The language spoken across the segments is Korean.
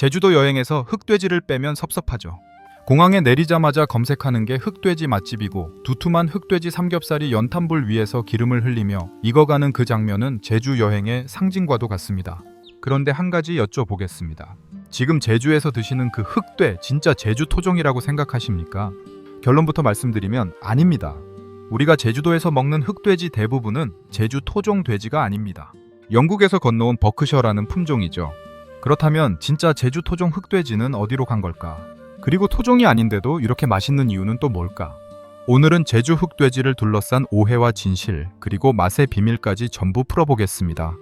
제주도 여행에서 흑돼지를 빼면 섭섭하죠. 공항에 내리자마자 검색하는 게 흑돼지 맛집이고 두툼한 흑돼지 삼겹살이 연탄불 위에서 기름을 흘리며 익어가는 그 장면은 제주 여행의 상징과도 같습니다. 그런데 한 가지 여쭤보겠습니다. 지금 제주에서 드시는 그 흑돼 진짜 제주 토종이라고 생각하십니까? 결론부터 말씀드리면 아닙니다. 우리가 제주도에서 먹는 흑돼지 대부분은 제주 토종 돼지가 아닙니다. 영국에서 건너온 버크셔라는 품종이죠. 그렇다면 진짜 제주 토종 흑돼지는 어디로 간 걸까? 그리고 토종이 아닌데도 이렇게 맛있는 이유는 또 뭘까? 오늘은 제주 흑돼지를 둘러싼 오해와 진실, 그리고 맛의 비밀까지 전부 풀어보겠습니다.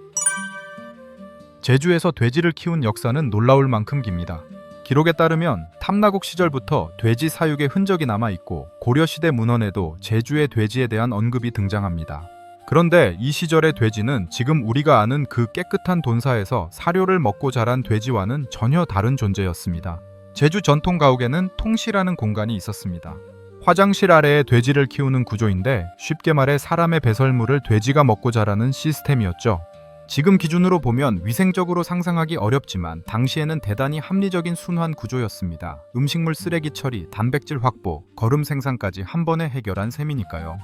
제주에서 돼지를 키운 역사는 놀라울 만큼 깁니다. 기록에 따르면 탐나국 시절부터 돼지 사육의 흔적이 남아있고 고려시대 문헌에도 제주의 돼지에 대한 언급이 등장합니다. 그런데 이 시절의 돼지는 지금 우리가 아는 그 깨끗한 돈사에서 사료를 먹고 자란 돼지와는 전혀 다른 존재였습니다. 제주 전통 가옥에는 통시라는 공간이 있었습니다. 화장실 아래에 돼지를 키우는 구조인데 쉽게 말해 사람의 배설물을 돼지가 먹고 자라는 시스템이었죠. 지금 기준으로 보면 위생적으로 상상하기 어렵지만 당시에는 대단히 합리적인 순환 구조였습니다. 음식물 쓰레기 처리, 단백질 확보, 거름 생산까지 한 번에 해결한 셈이니까요.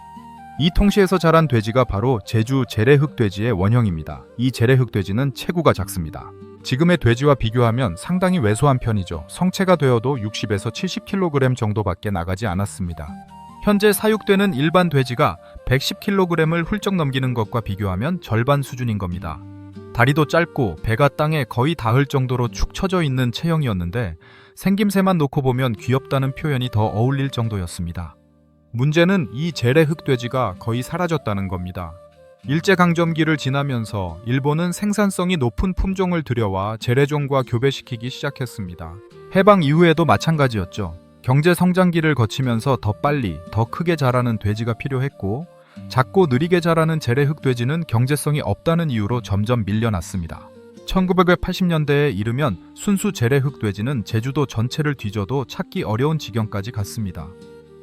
이 통시에서 자란 돼지가 바로 제주 재래흑돼지의 원형입니다. 이 재래흑돼지는 체구가 작습니다. 지금의 돼지와 비교하면 상당히 왜소한 편이죠. 성체가 되어도 60에서 70kg 정도밖에 나가지 않았습니다. 현재 사육되는 일반 돼지가 110kg을 훌쩍 넘기는 것과 비교하면 절반 수준인 겁니다. 다리도 짧고 배가 땅에 거의 닿을 정도로 축 처져 있는 체형이었는데 생김새만 놓고 보면 귀엽다는 표현이 더 어울릴 정도였습니다. 문제는 이 재래흑돼지가 거의 사라졌다는 겁니다. 일제강점기를 지나면서 일본은 생산성이 높은 품종을 들여와 재래종과 교배시키기 시작했습니다. 해방 이후에도 마찬가지였죠. 경제 성장기를 거치면서 더 빨리, 더 크게 자라는 돼지가 필요했고 작고 느리게 자라는 재래흑돼지는 경제성이 없다는 이유로 점점 밀려났습니다. 1980년대에 이르면 순수 재래흑돼지는 제주도 전체를 뒤져도 찾기 어려운 지경까지 갔습니다.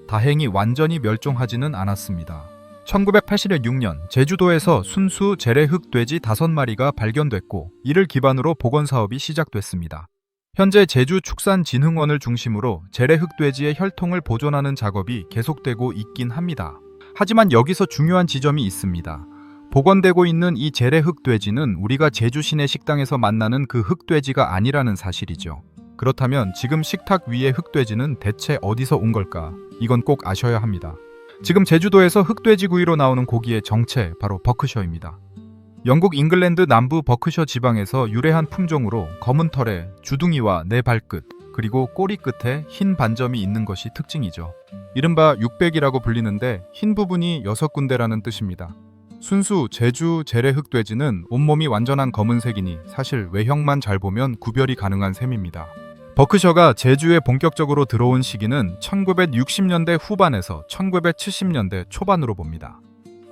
다행히 완전히 멸종하지는 않았습니다. 1986년 제주도에서 순수 재래흑돼지 5마리가 발견됐고 이를 기반으로 복원사업이 시작됐습니다. 현재 제주축산진흥원을 중심으로 재래흑돼지의 혈통을 보존하는 작업이 계속되고 있긴 합니다. 하지만 여기서 중요한 지점이 있습니다. 복원되고 있는 이 재래흑돼지는 우리가 제주 시내 식당에서 만나는 그 흑돼지가 아니라는 사실이죠. 그렇다면 지금 식탁 위의 흑돼지는 대체 어디서 온 걸까? 이건 꼭 아셔야 합니다. 지금 제주도에서 흑돼지구이로 나오는 고기의 정체, 바로 버크셔입니다. 영국 잉글랜드 남부 버크셔 지방에서 유래한 품종으로 검은 털에 주둥이와 네 발끝, 그리고 꼬리 끝에 흰 반점이 있는 것이 특징이죠. 이른바 육백이라고 불리는데 흰 부분이 6군데라는 뜻입니다. 순수 제주 재래흑돼지는 온몸이 완전한 검은색이니 사실 외형만 잘 보면 구별이 가능한 셈입니다. 버크셔가 제주에 본격적으로 들어온 시기는 1960년대 후반에서 1970년대 초반으로 봅니다.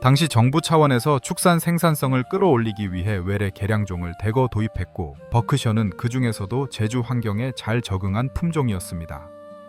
당시 정부 차원에서 축산 생산성을 끌어올리기 위해 외래 개량종을 대거 도입했고 버크셔는 그 중에서도 제주 환경에 잘 적응한 품종이었습니다.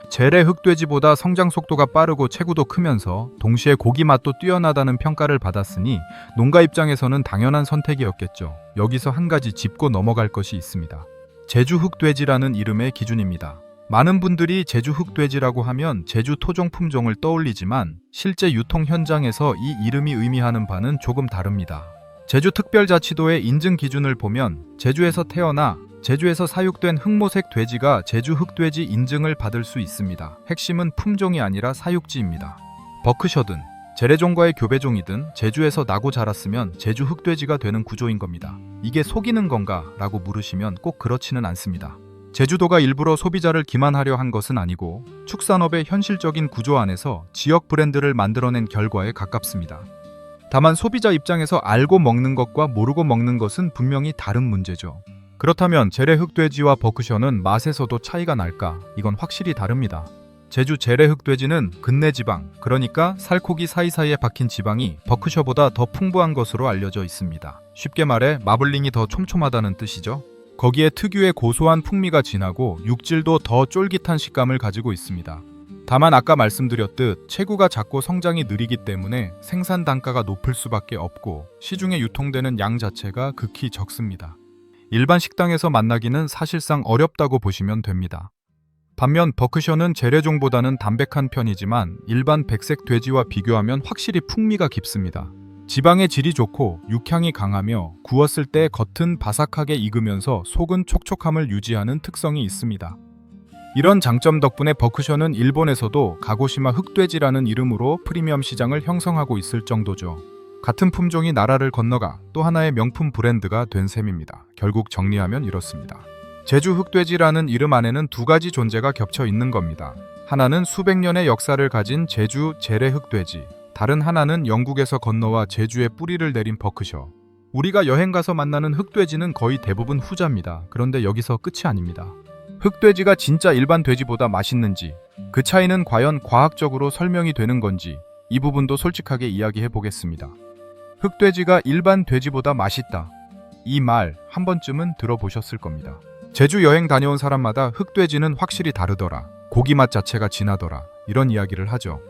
재래흑돼지보다 성장 속도가 빠르고 체구도 크면서 동시에 고기 맛도 뛰어나다는 평가를 받았으니 농가 입장에서는 당연한 선택이었겠죠. 여기서 한 가지 짚고 넘어갈 것이 있습니다. 제주 흑돼지라는 이름의 기준입니다. 많은 분들이 제주 흑돼지라고 하면 제주 토종 품종을 떠올리지만 실제 유통 현장에서 이 이름이 의미하는 바는 조금 다릅니다. 제주특별자치도의 인증 기준을 보면 제주에서 태어나 제주에서 사육된 흑모색 돼지가 제주 흑돼지 인증을 받을 수 있습니다. 핵심은 품종이 아니라 사육지입니다. 버크셔든 재래종과의 교배종이든 제주에서 나고 자랐으면 제주 흑돼지가 되는 구조인 겁니다. 이게 속이는 건가? 라고 물으시면 꼭 그렇지는 않습니다. 제주도가 일부러 소비자를 기만하려 한 것은 아니고 축산업의 현실적인 구조 안에서 지역 브랜드를 만들어낸 결과에 가깝습니다. 다만 소비자 입장에서 알고 먹는 것과 모르고 먹는 것은 분명히 다른 문제죠. 그렇다면 재래흑돼지와 버크셔는 맛에서도 차이가 날까? 이건 확실히 다릅니다. 제주 재래흑돼지는 근내지방, 그러니까 살코기 사이사이에 박힌 지방이 버크셔보다 더 풍부한 것으로 알려져 있습니다. 쉽게 말해 마블링이 더 촘촘하다는 뜻이죠. 거기에 특유의 고소한 풍미가 진하고 육질도 더 쫄깃한 식감을 가지고 있습니다. 다만 아까 말씀드렸듯 체구가 작고 성장이 느리기 때문에 생산 단가가 높을 수밖에 없고 시중에 유통되는 양 자체가 극히 적습니다. 일반 식당에서 만나기는 사실상 어렵다고 보시면 됩니다. 반면 버크셔는 재래종보다는 담백한 편이지만 일반 백색 돼지와 비교하면 확실히 풍미가 깊습니다. 지방의 질이 좋고 육향이 강하며 구웠을 때 겉은 바삭하게 익으면서 속은 촉촉함을 유지하는 특성이 있습니다. 이런 장점 덕분에 버크셔는 일본에서도 가고시마 흑돼지라는 이름으로 프리미엄 시장을 형성하고 있을 정도죠. 같은 품종이 나라를 건너가 또 하나의 명품 브랜드가 된 셈입니다. 결국 정리하면 이렇습니다. 제주 흑돼지라는 이름 안에는 두 가지 존재가 겹쳐 있는 겁니다. 하나는 수백 년의 역사를 가진 제주 재래 흑돼지, 다른 하나는 영국에서 건너와 제주에 뿌리를 내린 버크셔. 우리가 여행 가서 만나는 흑돼지는 거의 대부분 후자입니다. 그런데 여기서 끝이 아닙니다. 흑돼지가 진짜 일반 돼지보다 맛있는지, 그 차이는 과연 과학적으로 설명이 되는 건지 이 부분도 솔직하게 이야기해 보겠습니다. 흑돼지가 일반 돼지보다 맛있다. 이 말 한 번쯤은 들어보셨을 겁니다. 제주 여행 다녀온 사람마다 흑돼지는 확실히 다르더라. 고기 맛 자체가 진하더라. 이런 이야기를 하죠.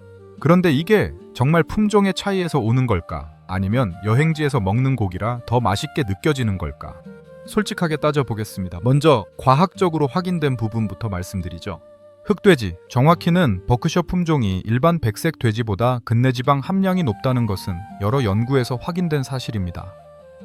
그런데 이게 정말 품종의 차이에서 오는 걸까? 아니면 여행지에서 먹는 고기라 더 맛있게 느껴지는 걸까? 솔직하게 따져보겠습니다. 먼저 과학적으로 확인된 부분부터 말씀드리죠. 흑돼지, 정확히는 버크셔 품종이 일반 백색 돼지보다 근내지방 함량이 높다는 것은 여러 연구에서 확인된 사실입니다.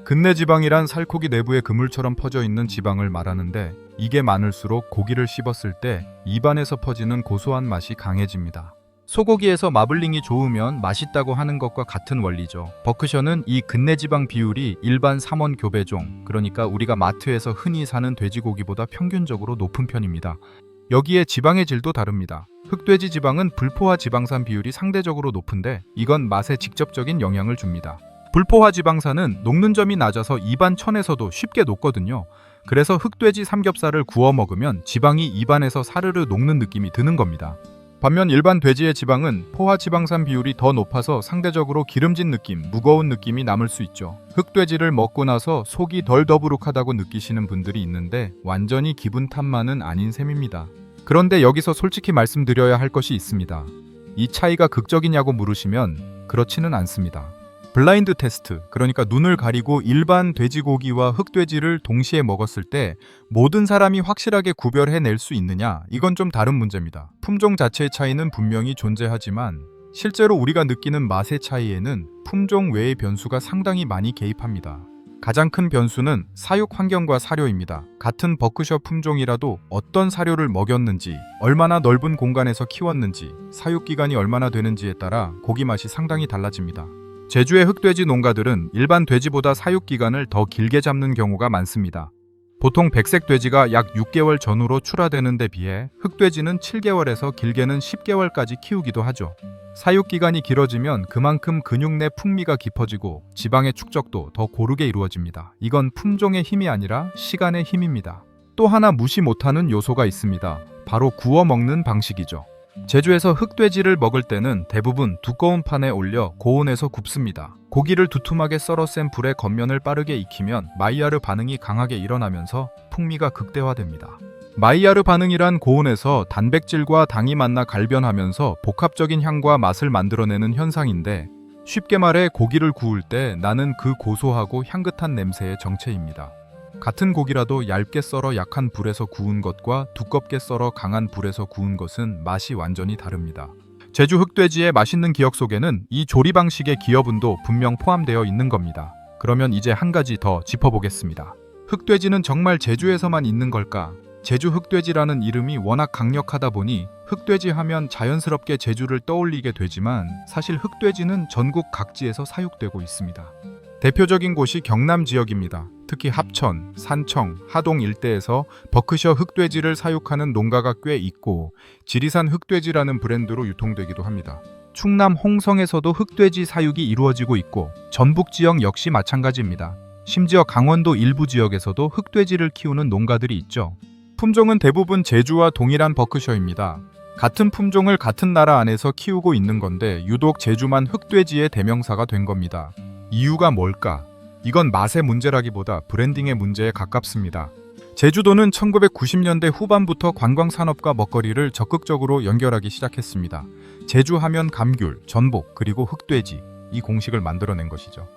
근내지방이란 살코기 내부에 그물처럼 퍼져 있는 지방을 말하는데 이게 많을수록 고기를 씹었을 때 입안에서 퍼지는 고소한 맛이 강해집니다. 소고기에서 마블링이 좋으면 맛있다고 하는 것과 같은 원리죠. 버크셔는 이 근내지방 비율이 일반 삼원 교배종, 그러니까 우리가 마트에서 흔히 사는 돼지고기보다 평균적으로 높은 편입니다. 여기에 지방의 질도 다릅니다. 흑돼지 지방은 불포화 지방산 비율이 상대적으로 높은데 이건 맛에 직접적인 영향을 줍니다. 불포화 지방산은 녹는 점이 낮아서 입안 천에서도 쉽게 녹거든요. 그래서 흑돼지 삼겹살을 구워 먹으면 지방이 입안에서 사르르 녹는 느낌이 드는 겁니다. 반면 일반 돼지의 지방은 포화 지방산 비율이 더 높아서 상대적으로 기름진 느낌, 무거운 느낌이 남을 수 있죠. 흑돼지를 먹고 나서 속이 덜 더부룩하다고 느끼시는 분들이 있는데 완전히 기분 탓만은 아닌 셈입니다. 그런데 여기서 솔직히 말씀드려야 할 것이 있습니다. 이 차이가 극적이냐고 물으시면 그렇지는 않습니다. 블라인드 테스트, 그러니까 눈을 가리고 일반 돼지고기와 흑돼지를 동시에 먹었을 때 모든 사람이 확실하게 구별해낼 수 있느냐? 이건 좀 다른 문제입니다. 품종 자체의 차이는 분명히 존재하지만 실제로 우리가 느끼는 맛의 차이에는 품종 외의 변수가 상당히 많이 개입합니다. 가장 큰 변수는 사육 환경과 사료입니다. 같은 버크셔 품종이라도 어떤 사료를 먹였는지, 얼마나 넓은 공간에서 키웠는지, 사육 기간이 얼마나 되는지에 따라 고기 맛이 상당히 달라집니다. 제주의 흑돼지 농가들은 일반 돼지보다 사육 기간을 더 길게 잡는 경우가 많습니다. 보통 백색 돼지가 약 6개월 전후로 출하되는 데 비해 흑돼지는 7개월에서 길게는 10개월까지 키우기도 하죠. 사육 기간이 길어지면 그만큼 근육 내 풍미가 깊어지고 지방의 축적도 더 고르게 이루어집니다. 이건 품종의 힘이 아니라 시간의 힘입니다. 또 하나 무시 못하는 요소가 있습니다. 바로 구워 먹는 방식이죠. 제주에서 흑돼지를 먹을 때는 대부분 두꺼운 판에 올려 고온에서 굽습니다. 고기를 두툼하게 썰어 센 불에 겉면을 빠르게 익히면 마이야르 반응이 강하게 일어나면서 풍미가 극대화됩니다. 마이야르 반응이란 고온에서 단백질과 당이 만나 갈변하면서 복합적인 향과 맛을 만들어내는 현상인데 쉽게 말해 고기를 구울 때 나는 그 고소하고 향긋한 냄새의 정체입니다. 같은 고기라도 얇게 썰어 약한 불에서 구운 것과 두껍게 썰어 강한 불에서 구운 것은 맛이 완전히 다릅니다. 제주 흑돼지의 맛있는 기억 속에는 이 조리 방식의 기여분도 분명 포함되어 있는 겁니다. 그러면 이제 한 가지 더 짚어보겠습니다. 흑돼지는 정말 제주에서만 있는 걸까? 제주 흑돼지라는 이름이 워낙 강력하다 보니 흑돼지 하면 자연스럽게 제주를 떠올리게 되지만 사실 흑돼지는 전국 각지에서 사육되고 있습니다. 대표적인 곳이 경남 지역입니다. 특히 합천, 산청, 하동 일대에서 버크셔 흑돼지를 사육하는 농가가 꽤 있고 지리산 흑돼지라는 브랜드로 유통되기도 합니다. 충남 홍성에서도 흑돼지 사육이 이루어지고 있고 전북 지역 역시 마찬가지입니다. 심지어 강원도 일부 지역에서도 흑돼지를 키우는 농가들이 있죠. 품종은 대부분 제주와 동일한 버크셔입니다. 같은 품종을 같은 나라 안에서 키우고 있는 건데 유독 제주만 흑돼지의 대명사가 된 겁니다. 이유가 뭘까? 이건 맛의 문제라기보다 브랜딩의 문제에 가깝습니다. 제주도는 1990년대 후반부터 관광산업과 먹거리를 적극적으로 연결하기 시작했습니다. 제주 하면 감귤, 전복, 그리고 흑돼지, 이 공식을 만들어낸 것이죠.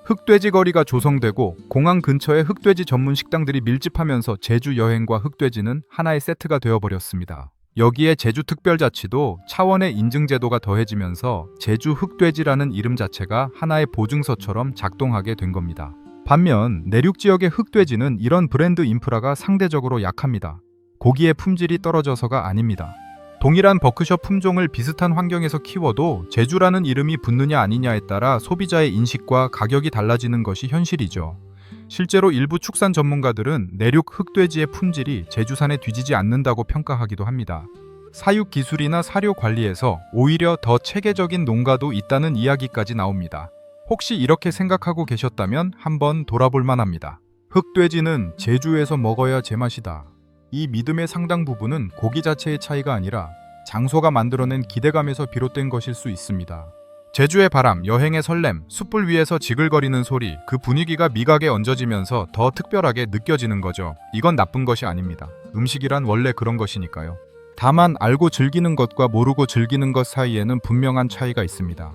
흑돼지 거리가 조성되고 공항 근처에 흑돼지 전문 식당들이 밀집하면서 제주 여행과 흑돼지는 하나의 세트가 되어버렸습니다. 여기에 제주특별자치도 차원의 인증제도가 더해지면서 제주 흑돼지라는 이름 자체가 하나의 보증서처럼 작동하게 된 겁니다. 반면 내륙 지역의 흑돼지는 이런 브랜드 인프라가 상대적으로 약합니다. 고기의 품질이 떨어져서가 아닙니다. 동일한 버크셔 품종을 비슷한 환경에서 키워도 제주라는 이름이 붙느냐 아니냐에 따라 소비자의 인식과 가격이 달라지는 것이 현실이죠. 실제로 일부 축산 전문가들은 내륙 흑돼지의 품질이 제주산에 뒤지지 않는다고 평가하기도 합니다. 사육 기술이나 사료 관리에서 오히려 더 체계적인 농가도 있다는 이야기까지 나옵니다. 혹시 이렇게 생각하고 계셨다면 한번 돌아볼 만합니다. 흑돼지는 제주에서 먹어야 제맛이다. 이 믿음의 상당 부분은 고기 자체의 차이가 아니라 장소가 만들어낸 기대감에서 비롯된 것일 수 있습니다. 제주의 바람, 여행의 설렘, 숯불 위에서 지글거리는 소리, 그 분위기가 미각에 얹어지면서 더 특별하게 느껴지는 거죠. 이건 나쁜 것이 아닙니다. 음식이란 원래 그런 것이니까요. 다만 알고 즐기는 것과 모르고 즐기는 것 사이에는 분명한 차이가 있습니다.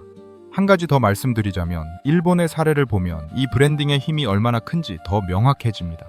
한 가지 더 말씀드리자면 일본의 사례를 보면 이 브랜딩의 힘이 얼마나 큰지 더 명확해집니다.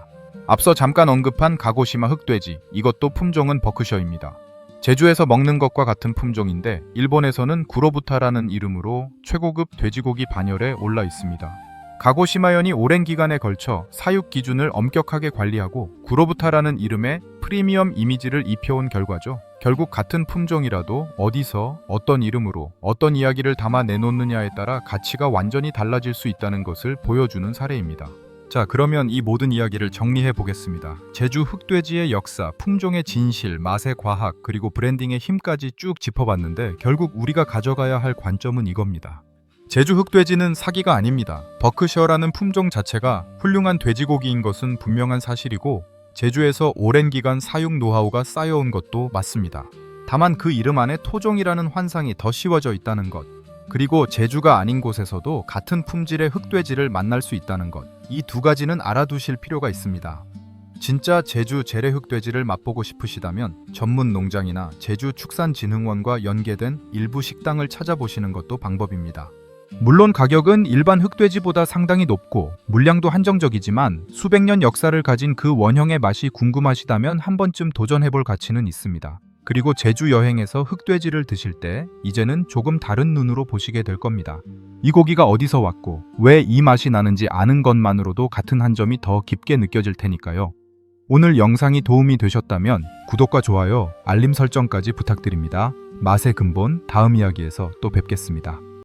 앞서 잠깐 언급한 가고시마 흑돼지, 이것도 품종은 버크셔입니다. 제주에서 먹는 것과 같은 품종인데 일본에서는 구로부타라는 이름으로 최고급 돼지고기 반열에 올라 있습니다. 가고시마현이 오랜 기간에 걸쳐 사육 기준을 엄격하게 관리하고 구로부타라는 이름에 프리미엄 이미지를 입혀온 결과죠. 결국 같은 품종이라도 어디서 어떤 이름으로 어떤 이야기를 담아 내놓느냐에 따라 가치가 완전히 달라질 수 있다는 것을 보여주는 사례입니다. 자, 그러면 이 모든 이야기를 정리해 보겠습니다. 제주 흑돼지의 역사, 품종의 진실, 맛의 과학, 그리고 브랜딩의 힘까지 쭉 짚어봤는데 결국 우리가 가져가야 할 관점은 이겁니다. 제주 흑돼지는 사기가 아닙니다. 버크셔라는 품종 자체가 훌륭한 돼지고기인 것은 분명한 사실이고 제주에서 오랜 기간 사육 노하우가 쌓여온 것도 맞습니다. 다만 그 이름 안에 토종이라는 환상이 더 씌워져 있다는 것, 그리고 제주가 아닌 곳에서도 같은 품질의 흑돼지를 만날 수 있다는 것, 이 두 가지는 알아두실 필요가 있습니다. 진짜 제주 재래 흑돼지를 맛보고 싶으시다면 전문 농장이나 제주축산진흥원과 연계된 일부 식당을 찾아보시는 것도 방법입니다. 물론 가격은 일반 흑돼지보다 상당히 높고 물량도 한정적이지만 수백 년 역사를 가진 그 원형의 맛이 궁금하시다면 한 번쯤 도전해볼 가치는 있습니다. 그리고 제주 여행에서 흑돼지를 드실 때 이제는 조금 다른 눈으로 보시게 될 겁니다. 이 고기가 어디서 왔고 왜 이 맛이 나는지 아는 것만으로도 같은 한 점이 더 깊게 느껴질 테니까요. 오늘 영상이 도움이 되셨다면 구독과 좋아요, 알림 설정까지 부탁드립니다. 맛의 근본 다음 이야기에서 또 뵙겠습니다.